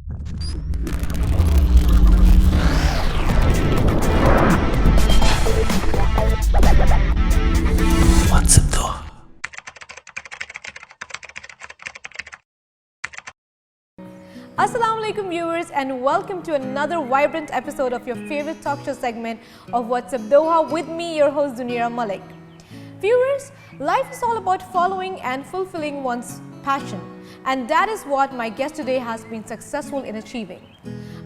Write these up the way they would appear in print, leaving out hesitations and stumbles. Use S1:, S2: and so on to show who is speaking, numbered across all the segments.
S1: What's up, Doha?
S2: Assalamu alaikum viewers, and welcome to another vibrant episode of your favorite talk show segment of What's Up Doha with me, your host Zunira Malik. Viewers, life is all about following and fulfilling one's passion, and that is what my guest today has been successful in achieving.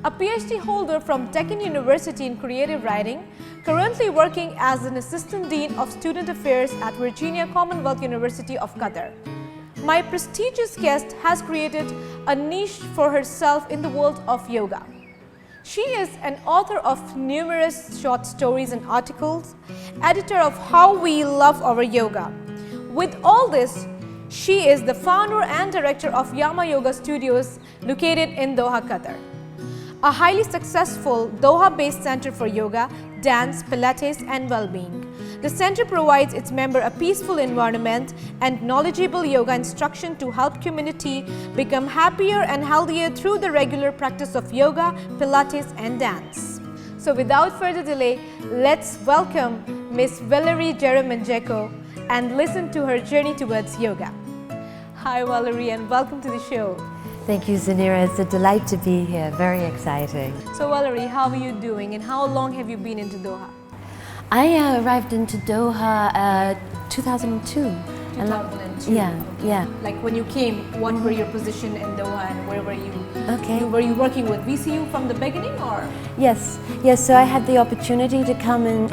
S2: A PhD holder from Deccan University in creative writing, currently working as an assistant dean of student affairs at Virginia Commonwealth University of Qatar. My prestigious guest has created a niche for herself in the world of yoga. She is an author of numerous short stories and articles, editor of How We Love Our Yoga. With all this, she is the founder and director of Yama Yoga Studios located in Doha, Qatar. A highly successful Doha-based center for yoga, dance, pilates and well-being. The center provides its members a peaceful environment and knowledgeable yoga instruction to help community become happier and healthier through the regular practice of yoga, pilates and dance. So without further delay, let's welcome Miss Valerie Jeremijinko and listen to her journey towards yoga. Hi Valerie, and welcome to the show.
S3: Thank you, Zunira. It's a delight to be here. Very exciting.
S2: So Valerie, how are you doing and how long have you been into Doha?
S3: I arrived into Doha 2002.
S2: 2002.
S3: Yeah.
S2: Like when you came, what were your position in Doha and where were you?
S3: Okay.
S2: Were you working with VCU from the beginning or?
S3: Yes. So I had the opportunity to come in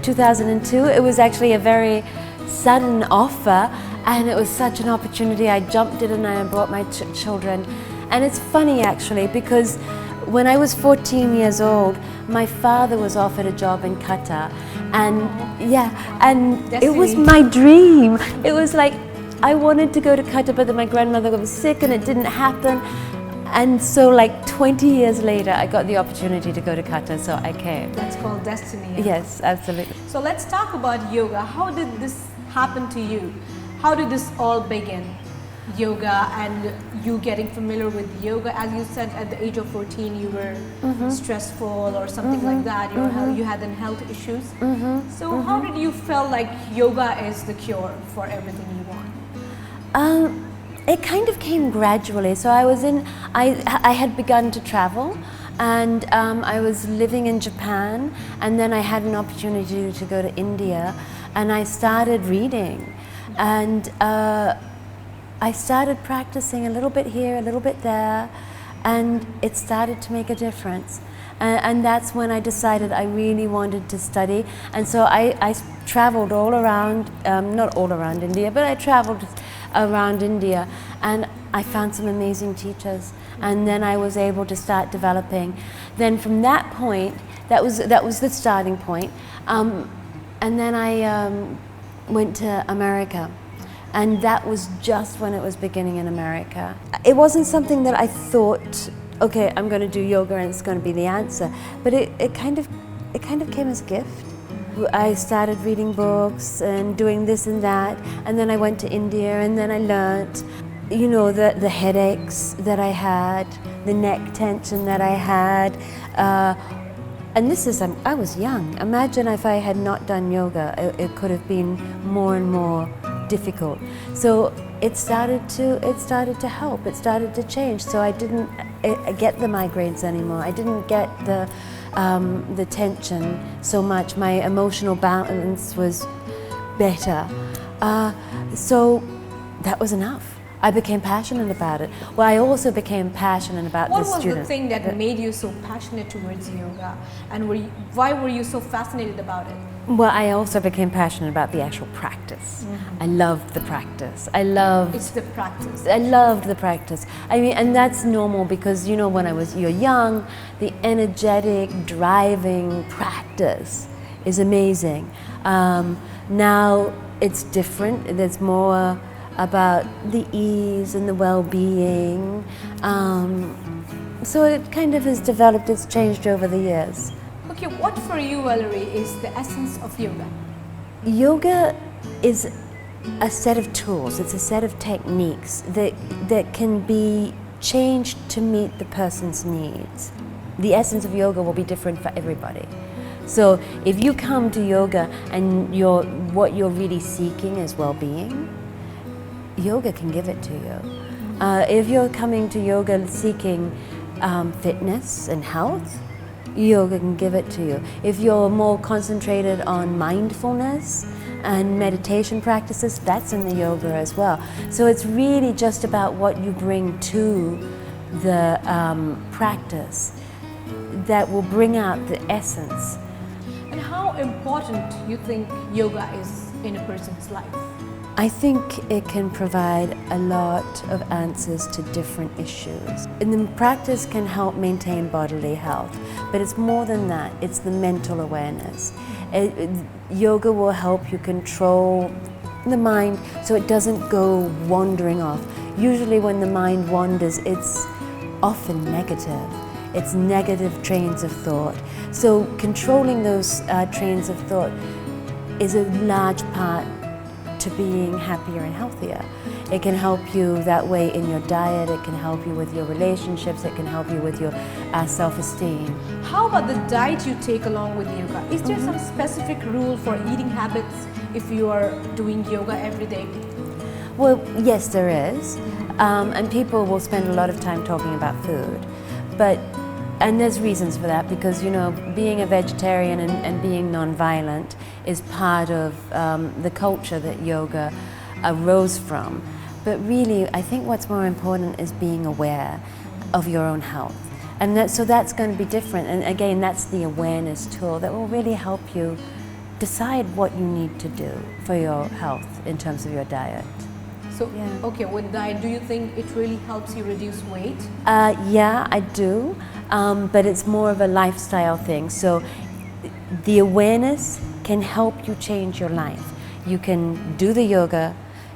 S3: 2002. It was actually a very sudden offer, and it was such an opportunity. I jumped it and I brought my children. And it's funny actually, because when I was 14 years old, my father was offered a job in Qatar, and it was my dream. It was like I wanted to go to Qatar, but then my grandmother was sick and it didn't happen. And so like 20 years later, I got the opportunity to go to Qatar, so I came.
S2: That's called destiny.
S3: Yes, absolutely.
S2: So let's talk about yoga. How did this happen to you? How did this all begin? Yoga and you getting familiar with yoga. As you said, at the age of 14 you were stressful or something like that. You had health issues. So how did you feel like yoga is the cure for everything you want?
S3: It kind of came gradually. So I had begun to travel, and I was living in Japan, and then I had an opportunity to go to India, and I started reading, and I started practicing a little bit here, a little bit there, and it started to make a difference. And that's when I decided I really wanted to study. And so I traveled all around, not all around India, but I traveled around India, and I found some amazing teachers. And then I was able to start developing. Then from that point, that was the starting point. And then I went to America. And that was just when it was beginning in America. It wasn't something that I thought, okay, I'm going to do yoga and it's going to be the answer. But it kind of came as a gift. I started reading books and doing this and that, and then I went to India, and then I learnt, the headaches that I had, the neck tension that I had. And this is, I was young. Imagine if I had not done yoga, it could have been more and more difficult. So it started to help. It started to change. So I didn't get the migraines anymore. I didn't get the tension so much. My emotional balance was better. So that was enough. I became passionate about it. Well, I also became passionate about the students.
S2: What was the thing that made you so passionate towards yoga, and why were you so fascinated about it?
S3: Well, I also became passionate about the actual practice. I loved the practice.
S2: It's the practice.
S3: I loved the practice. I mean, and that's normal because, when you're young, the energetic, driving practice is amazing. Now it's different. There's more about the ease and the well-being. So it kind of has developed, it's changed over the years.
S2: Okay, what for you, Valerie, is the essence of yoga?
S3: Yoga is a set of tools, it's a set of techniques that can be changed to meet the person's needs. The essence of yoga will be different for everybody. So if you come to yoga and what you're really seeking is well-being, yoga can give it to you. If you're coming to yoga seeking fitness and health, yoga can give it to you. If you're more concentrated on mindfulness and meditation practices, that's in the yoga as well. So it's really just about what you bring to the practice that will bring out the essence.
S2: And how important you think yoga is in a person's life?
S3: I think it can provide a lot of answers to different issues. And the practice can help maintain bodily health, but it's more than that, it's the mental awareness. Yoga will help you control the mind so it doesn't go wandering off. Usually when the mind wanders, it's often negative. It's negative trains of thought. So controlling those trains of thought is a large part to being happier and healthier. It can help you that way in your diet, it can help you with your relationships, it can help you with your self-esteem.
S2: How about the diet you take along with yoga? Is there some specific rule for eating habits if you are doing yoga every day?
S3: Well, yes, there is. And people will spend a lot of time talking about food. And there's reasons for that, because being a vegetarian and being non-violent is part of the culture that yoga arose from. But really, I think what's more important is being aware of your own health. And so that's going to be different. And again, that's the awareness tool that will really help you decide what you need to do for your health in terms of your diet.
S2: So, okay, with diet, do you think it really helps you reduce weight?
S3: Yeah, I do, but it's more of a lifestyle thing. So the awareness can help you change your life. You can do the yoga,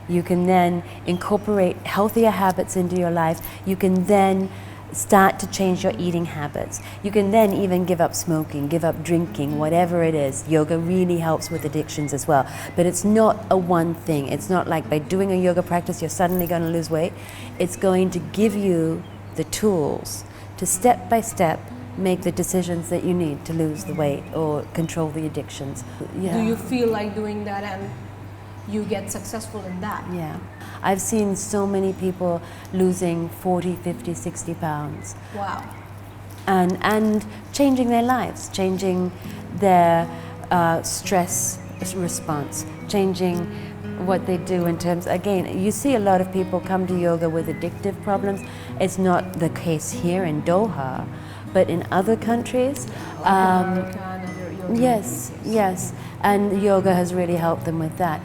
S3: you can then incorporate healthier habits into your life, you can then start to change your eating habits. You can then even give up smoking, give up drinking, whatever it is. Yoga really helps with addictions as well. But it's not a one thing. It's not like by doing a yoga practice you're suddenly going to lose weight. It's going to give you the tools to step by step make the decisions that you need to lose the weight or control the addictions. Yeah.
S2: Do you feel like doing that and you get successful in that?
S3: Yeah. I've seen so many people losing 40, 50, 60 pounds.
S2: Wow.
S3: And changing their lives, changing their stress response, changing what they do in terms, again, you see a lot of people come to yoga with addictive problems. It's not the case here in Doha, but in other countries. Yes, and yoga has really helped them with that.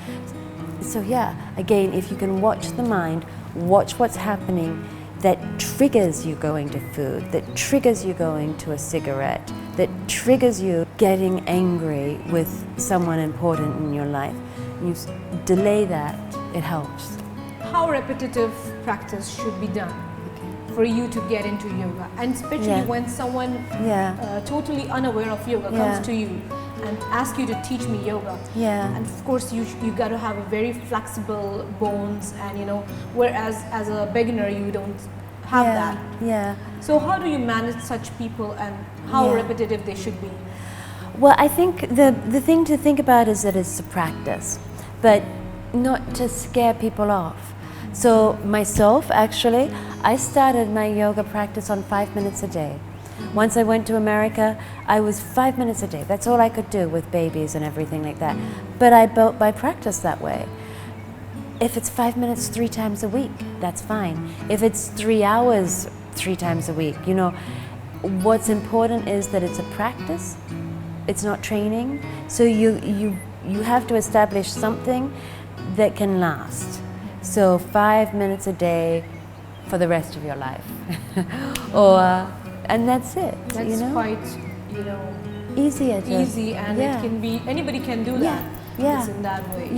S3: So yeah, again, if you can watch the mind, watch what's happening that triggers you going to food, that triggers you going to a cigarette, that triggers you getting angry with someone important in your life, you delay that, it helps.
S2: How repetitive practice should be done for you to get into yoga? And especially when someone totally unaware of yoga comes to you and ask you to teach me yoga. And of course you got to have a very flexible bones, and whereas as a beginner you don't have that. So how do you manage such people, and how repetitive they should be?
S3: Well, I think the thing to think about is that it's a practice, but not to scare people off. So myself, actually, I started my yoga practice on 5 minutes a day. Once I went to America, I was 5 minutes a day. That's all I could do with babies and everything like that. But I built my practice that way. If it's 5 minutes 3 times a week, that's fine. If it's 3 hours 3 times a week, what's important is that it's a practice. It's not training. So you have to establish something that can last. So 5 minutes a day for the rest of your life. And that's it.
S2: That's quite,
S3: easy,
S2: and it can be, anybody can do that. It's in that way.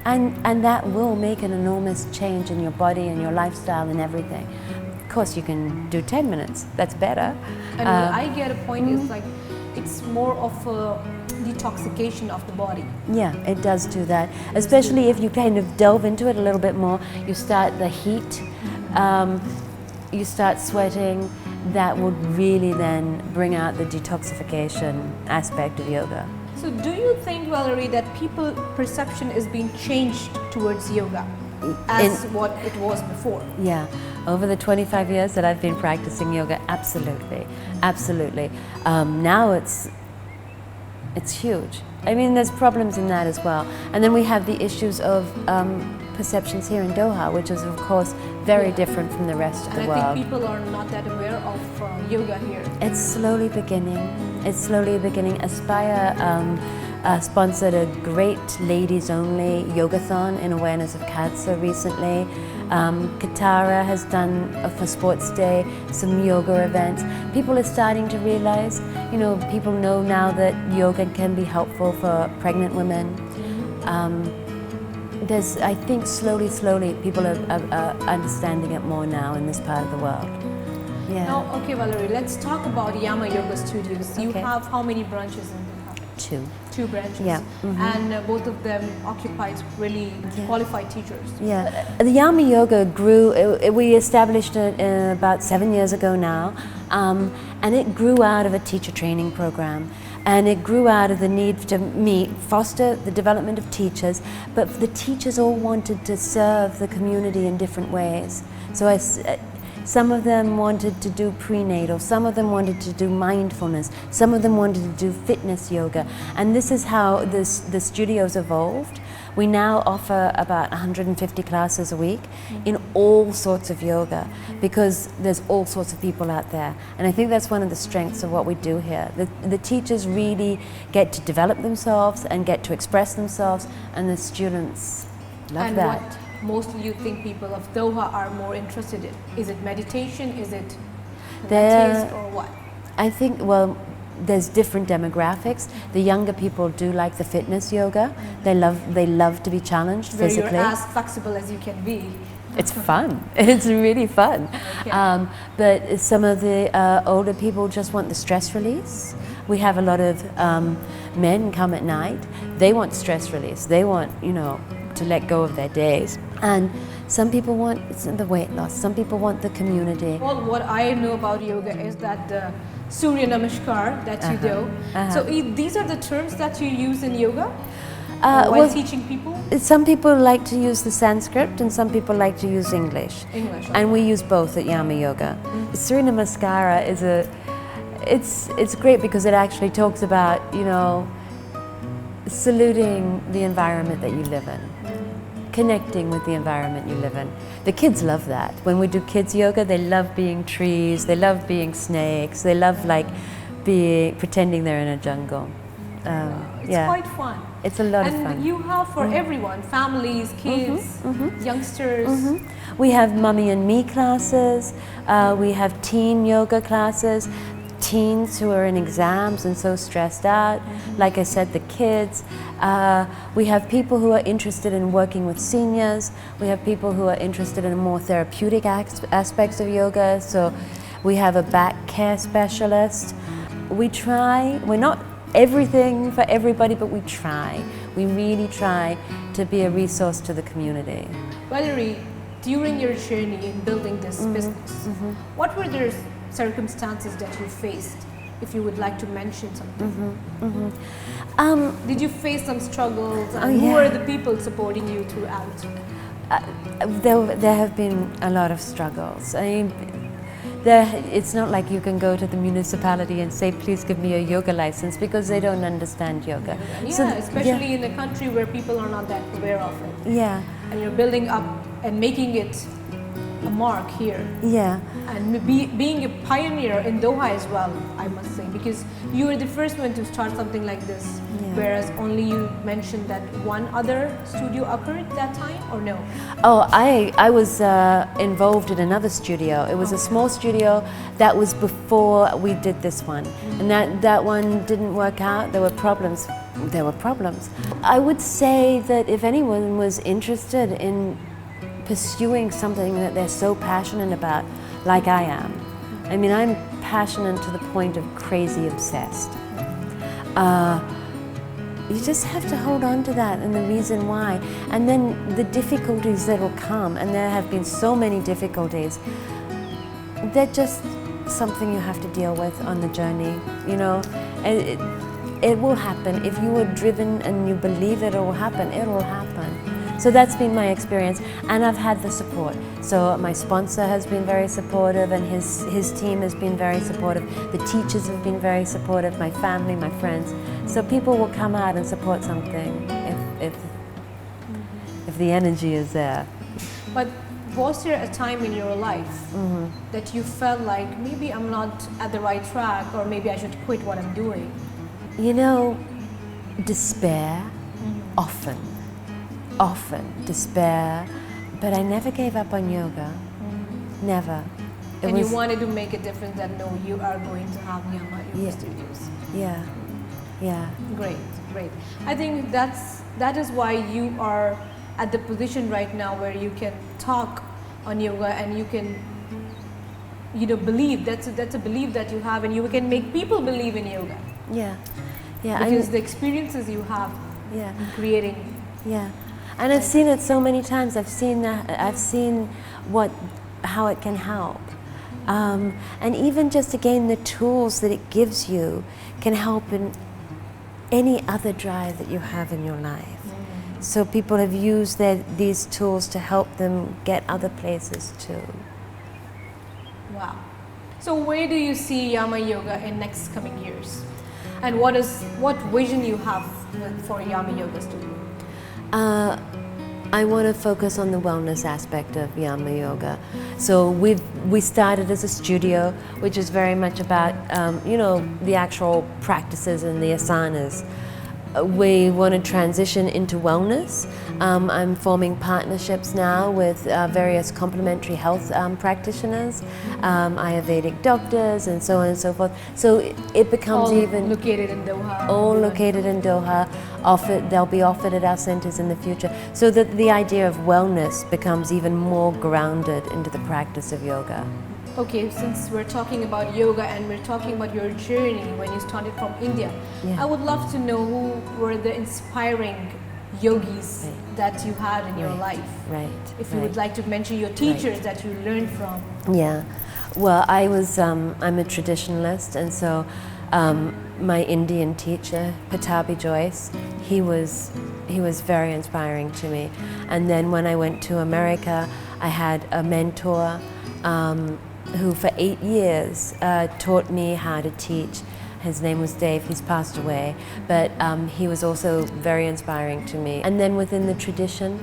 S3: And that will make an enormous change in your body and your lifestyle and everything. Of course, you can do 10 minutes. That's better.
S2: And I get a point. It's like it's more of a detoxification of the body.
S3: Yeah, it does do that. Especially if you kind of delve into it a little bit more. You start the heat. you start sweating, that would really then bring out the detoxification aspect of yoga.
S2: So do you think, Valerie, that people perception is being changed towards yoga as what it was before?
S3: Yeah, over the 25 years that I've been practicing yoga, absolutely, absolutely. Now it's huge. I mean, there's problems in that as well. And then we have the issues of perceptions here in Doha, which is of course very different from the rest of the world.
S2: And I think people are not that aware of yoga here.
S3: It's slowly beginning. It's slowly beginning. Aspire sponsored a great ladies-only yogathon in awareness of cancer recently. Katara has done, for Sports Day, some yoga events. People are starting to realize, people know now that yoga can be helpful for pregnant women. I think slowly people are understanding it more now in this part of the world. Yeah.
S2: Now, okay, Valerie, let's talk about Yama Yoga Studios. You
S3: Okay.
S2: have how many branches in Doha? Two branches.
S3: Yeah.
S2: And both of them occupied really qualified teachers.
S3: Yeah, the Yama Yoga grew, we established it about 7 years ago now, and it grew out of a teacher training program. And it grew out of the need to foster the development of teachers, but the teachers all wanted to serve the community in different ways. So some of them wanted to do prenatal, some of them wanted to do mindfulness, some of them wanted to do fitness yoga. And this is how the studios evolved. We now offer about 150 classes a week in all sorts of yoga, because there's all sorts of people out there. And I think that's one of the strengths of what we do here. The teachers really get to develop themselves and get to express themselves, and the students love that.
S2: And what mostly you think people of Doha are more interested in? Is it meditation? Is it Pilates or what?
S3: I think, well, there's different demographics. The younger people do like the fitness yoga. They love to be challenged physically.
S2: Where you're as flexible as you can be.
S3: It's fun. It's really fun.
S2: Okay.
S3: But some of the older people just want the stress release. We have a lot of men come at night. They want stress release. They want, to let go of their days. And some people want the weight loss. Some people want the community.
S2: Well, what I know about yoga is that the Surya Namaskar that you do. So these are the terms that you use in yoga while teaching people?
S3: Some people like to use the Sanskrit and some people like to use English.
S2: English.
S3: And we use both at Yama Yoga. Surya Namaskara is it's great because it actually talks about, saluting the environment that you live in. Connecting with the environment you live in. The kids love that. When we do kids yoga, they love being trees, they love being snakes, they love pretending they're in a jungle.
S2: It's quite fun.
S3: It's a lot of fun.
S2: And you have for everyone, families, kids, youngsters.
S3: We have Mummy and Me classes, we have teen yoga classes, teens who are in exams and so stressed out, like I said, the kids. We have people who are interested in working with seniors. We have people who are interested in more therapeutic aspects of yoga. So we have a back care specialist. We're not everything for everybody, but we try. We really try to be a resource to the community.
S2: Valerie, during your journey in building this business, what were the circumstances that you faced, if you would like to mention something? Did you face some struggles, and who are the people supporting you throughout?
S3: There have been a lot of struggles. I mean, it's not like you can go to the municipality and say, please give me a yoga license, because they don't understand yoga.
S2: Especially in a country where people are not that aware of it.
S3: Yeah.
S2: And you're building up and making it a mark here.
S3: Yeah.
S2: And being a pioneer in Doha as well, I must say, because you were the first one to start something like this, whereas only you mentioned that one other studio occurred that time, or no?
S3: Oh, I was involved in another studio. It was a small studio that was before we did this one, and that one didn't work out. There were problems. I would say that if anyone was interested in pursuing something that they're so passionate about, like I am. I mean, I'm passionate to the point of crazy obsessed. You just have to hold on to that and the reason why. And then the difficulties that will come, and there have been so many difficulties, they're just something you have to deal with on the journey, you know. It will happen. If you are driven and you believe it will happen, it will happen. So that's been my experience, and I've had the support. So my sponsor has been very supportive, and his team has been very supportive. The teachers have been very supportive, my family, my friends. So people will come out and support something if the energy is there.
S2: But was there a time in your life that you felt like maybe I'm not at the right track, or maybe I should quit what I'm doing?
S3: You know, despair, often despair, but I never gave up on yoga, never.
S2: And you wanted to make a difference that no, you are going to have Yama Yoga Studios.
S3: Yeah.
S2: Great. I think that is why you are at the position right now where you can talk on yoga and you can, you know, believe. That's a belief that you have, and you can make people believe in yoga.
S3: Yeah.
S2: Because the experiences you have in creating.
S3: Yeah. And I've seen it so many times. I've seen how it can help. And even just again, the tools that it gives you can help in any other drive that you have in your life. So people have used these tools to help them get other places too.
S2: Wow. So where do you see Yama Yoga in next coming years? And what vision you have for Yama Yoga Studio?
S3: I want to focus on the wellness aspect of Yama Yoga. So we started as a studio, which is very much about you know, the actual practices and the asanas. We want to transition into wellness. I'm forming partnerships now with various complementary health practitioners, Ayurvedic doctors, and so on and so forth. So it becomes
S2: located in Doha.
S3: All located in Doha. They'll be offered at our centers in the future. So that the idea of wellness becomes even more grounded into the practice of yoga.
S2: Okay, since we're talking about yoga and we're talking about your journey when you started from India, I would love to know who were the inspiring yogis that you had in your life.
S3: Right.
S2: If you would like to mention your teachers that you learned from.
S3: Yeah. Well, I'm a traditionalist, and so my Indian teacher, Patabi Joyce, he was very inspiring to me. And then when I went to America, I had a mentor who for 8 years taught me how to teach. His name was Dave, he's passed away, but he was also very inspiring to me. And then within the tradition,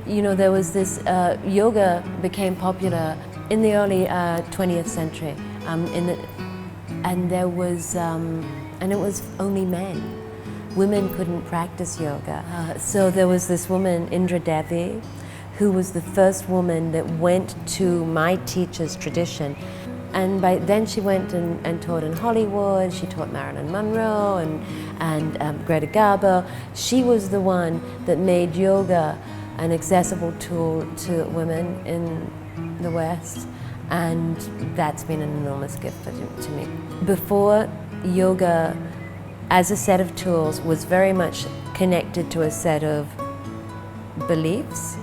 S3: you know, there was this, yoga became popular in the early 20th century, and there was, and it was only men. Women couldn't practice yoga. So there was this woman, Indra Devi, who was the first woman that went to my teacher's tradition. And by then she went and taught in Hollywood. She taught Marilyn Monroe and Greta Garbo. She was the one that made yoga an accessible tool to women in the West. And that's been an enormous gift to me. Before, yoga as a set of tools was very much connected to a set of beliefs.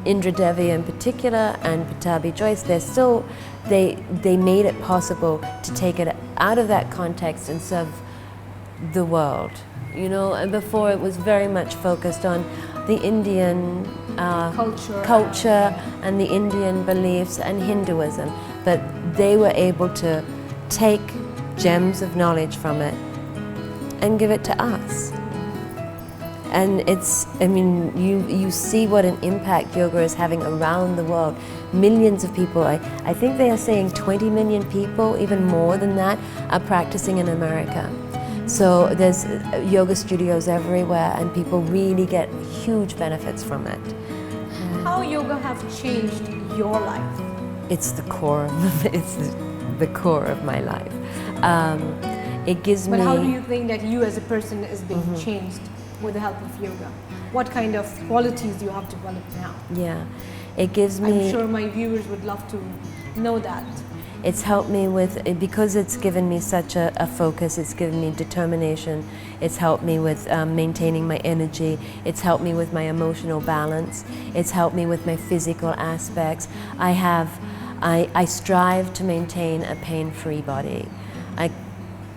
S3: Indra Devi in particular and Patabi Joyce, they made it possible to take it out of that context and serve the world. You know, and before it was very much focused on the Indian culture and the Indian beliefs and Hinduism, but they were able to take gems of knowledge from it and give it to us. And you see what an impact yoga is having around the world. Millions of people, I think they are saying 20 million people, even more than that, are practicing in America. So there's yoga studios everywhere, and people really get huge benefits from it.
S2: How yoga have changed your life?
S3: It's the core of my life. It gives me.
S2: But how do you think that you as a person is being changed with the help of yoga? What kind of qualities you have developed now?
S3: Yeah, it gives me.
S2: I'm sure my viewers would love to know that.
S3: It's helped me with, because it's given me such a focus, it's given me determination, it's helped me with maintaining my energy, it's helped me with my emotional balance, it's helped me with my physical aspects. I have I strive to maintain a pain-free body.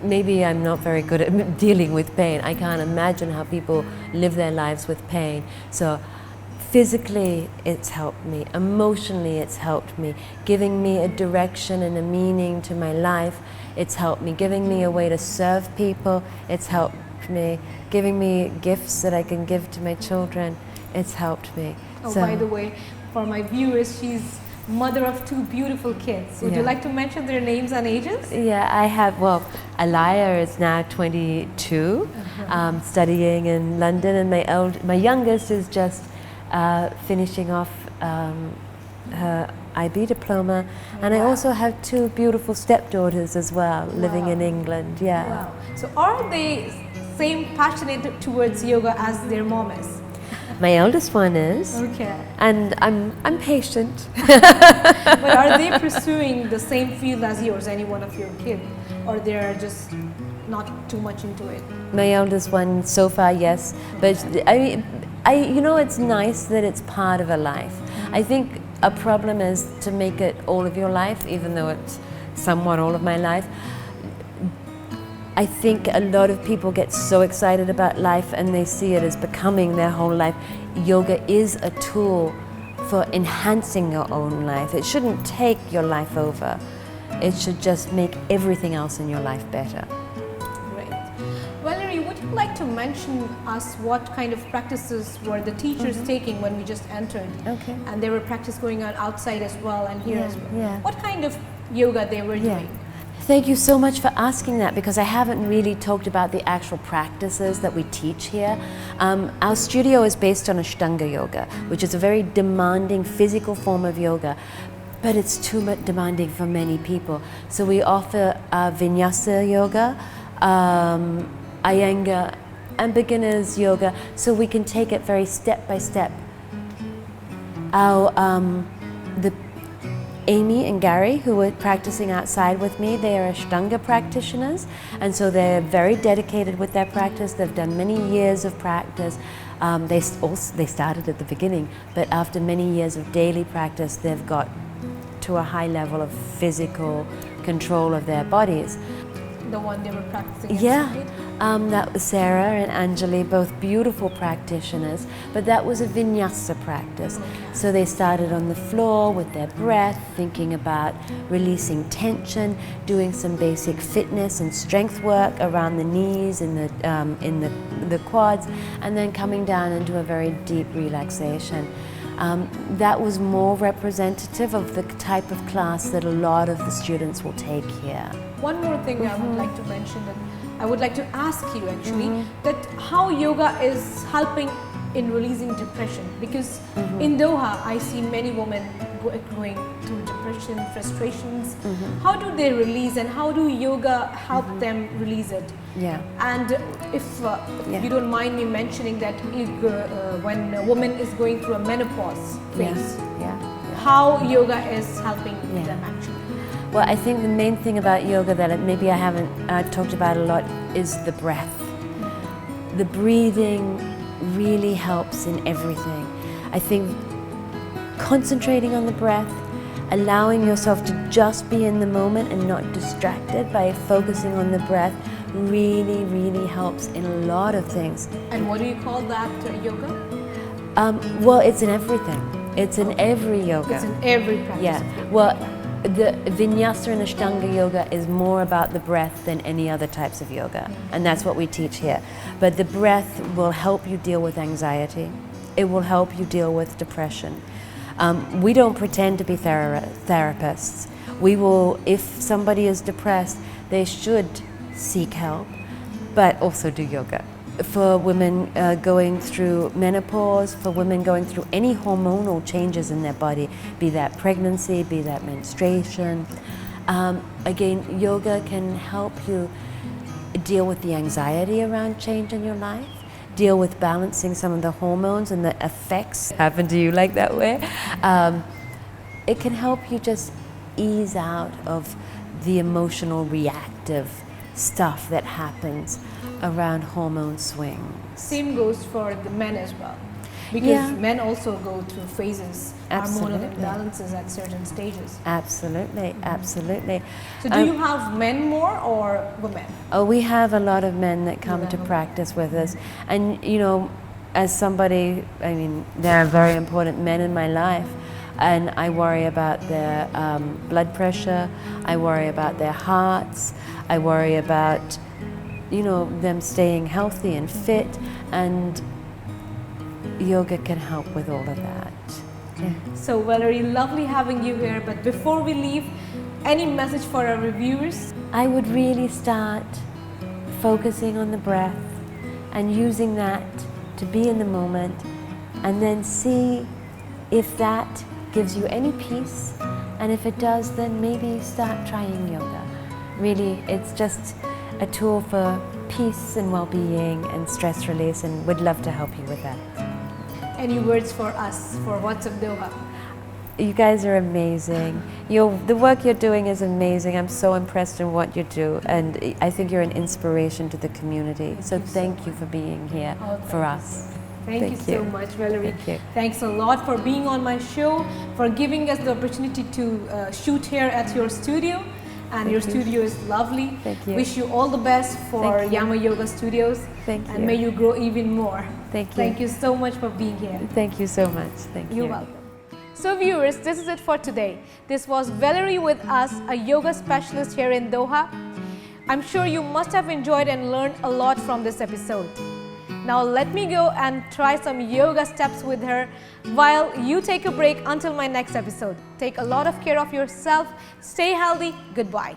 S3: Maybe I'm not very good at dealing with pain. I can't imagine how people live their lives with pain. So physically, it's helped me. Emotionally, it's helped me. Giving me a direction and a meaning to my life, it's helped me. Giving me a way to serve people, it's helped me. Giving me gifts that I can give to my children, it's helped me.
S2: Oh, by the way, for my viewers, she's mother of 2 beautiful kids. Would you like to mention their names and ages?
S3: Yeah, I have, well, Alaya is now 22, studying in London, and my youngest is just finishing off her IB diploma, and I also have 2 beautiful stepdaughters as well, living in England. Yeah.
S2: Wow. So are they same passionate towards yoga as their mom is?
S3: My eldest one is.
S2: Okay.
S3: And I'm patient.
S2: But are they pursuing the same field as yours, any one of your kids, or they're just not too much into it?
S3: My eldest one, so far, yes. But you know, it's nice that it's part of a life. I think a problem is to make it all of your life, even though it's somewhat all of my life. I think a lot of people get so excited about life and they see it as becoming their whole life. Yoga is a tool for enhancing your own life. It shouldn't take your life over. It should just make everything else in your life better.
S2: Great. Valerie, would you like to mention us what kind of practices were the teachers taking when we just entered?
S3: Okay.
S2: And there were practice going on outside as well and here as well.
S3: Yeah.
S2: What kind of yoga they were doing?
S3: Thank you so much for asking that, because I haven't really talked about the actual practices that we teach here. Our studio is based on Ashtanga yoga, which is a very demanding physical form of yoga, but it's too much demanding for many people. So we offer Vinyasa yoga, Iyengar, and beginners yoga, so we can take it very step by step. Amy and Gary, who were practicing outside with me, they are Ashtanga practitioners, and so they're very dedicated with their practice. They've done many years of practice. They started at the beginning, but after many years of daily practice, they've got to a high level of physical control of their bodies.
S2: The one they were practicing?
S3: That was Sarah and Anjali, both beautiful practitioners, but that was a vinyasa practice. So they started on the floor with their breath, thinking about releasing tension, doing some basic fitness and strength work around the knees and the quads, and then coming down into a very deep relaxation. That was more representative of the type of class that a lot of the students will take here.
S2: One more thing I would like to mention, that I would like to ask you actually, that how yoga is helping in releasing depression, because in Doha I see many women going through depression, frustrations. How do they release, and how do yoga help them release it? And if you don't mind me mentioning that when a woman is going through a menopause phase, how yoga is helping them actually?
S3: Well, I think the main thing about yoga that maybe I haven't talked about a lot is the breath. The breathing really helps in everything. I think concentrating on the breath, allowing yourself to just be in the moment and not distracted by focusing on the breath really, really helps in a lot of things.
S2: And what do you call that yoga?
S3: Well, it's in everything. It's in every yoga.
S2: It's in every practice.
S3: Well, the Vinyasa and Ashtanga yoga is more about the breath than any other types of yoga, and that's what we teach here. But the breath will help you deal with anxiety. It will help you deal with depression. We don't pretend to be therapists. We will, if somebody is depressed, they should seek help, but also do yoga. For women going through menopause, for women going through any hormonal changes in their body, be that pregnancy, be that menstruation. Again, yoga can help you deal with the anxiety around change in your life, deal with balancing some of the hormones and the effects happen to you like that way. It can help you just ease out of the emotional reactive stuff that happens around hormone swings.
S2: Same goes for the men as well. Because
S3: Yeah.
S2: men also go through phases, hormonal
S3: Absolutely.
S2: imbalances at certain stages.
S3: Absolutely, absolutely.
S2: So do you have men more or women?
S3: Oh, we have a lot of men that come to
S2: Women.
S3: practice with us. And, you know, as somebody, I mean, there are very important men in my life, and I worry about their blood pressure, I worry about their hearts, I worry about, you know, them staying healthy and fit, and yoga can help with all of that. Yeah.
S2: So Valerie, lovely having you here, but before we leave, any message for our reviewers?
S3: I would really start focusing on the breath and using that to be in the moment, and then see if that gives you any peace, and if it does, then maybe start trying yoga. Really, it's just a tool for peace and well-being and stress release, and would love to help you with that.
S2: Any words for us, for What's Up Doha?
S3: You guys are amazing. The work you're doing is amazing. I'm so impressed in what you do, and I think you're an inspiration to the community. So thank you for being here for us.
S2: Thank you so much, Valerie.
S3: Thank you.
S2: Thanks a lot for being on my show, for giving us the opportunity to shoot here at your studio. And your studio is lovely.
S3: Thank you.
S2: Wish you all the best for
S3: Thank you.
S2: Yama Yoga Studios.
S3: Thank you.
S2: And may you grow even more.
S3: Thank you.
S2: Thank you so much for being here.
S3: Thank you so much. Thank you.
S2: You're welcome. So viewers, this is it for today. This was Valerie with us, a yoga specialist here in Doha. I'm sure you must have enjoyed and learned a lot from this episode. Now let me go and try some yoga steps with her while you take a break until my next episode. Take a lot of care of yourself. Stay healthy. Goodbye.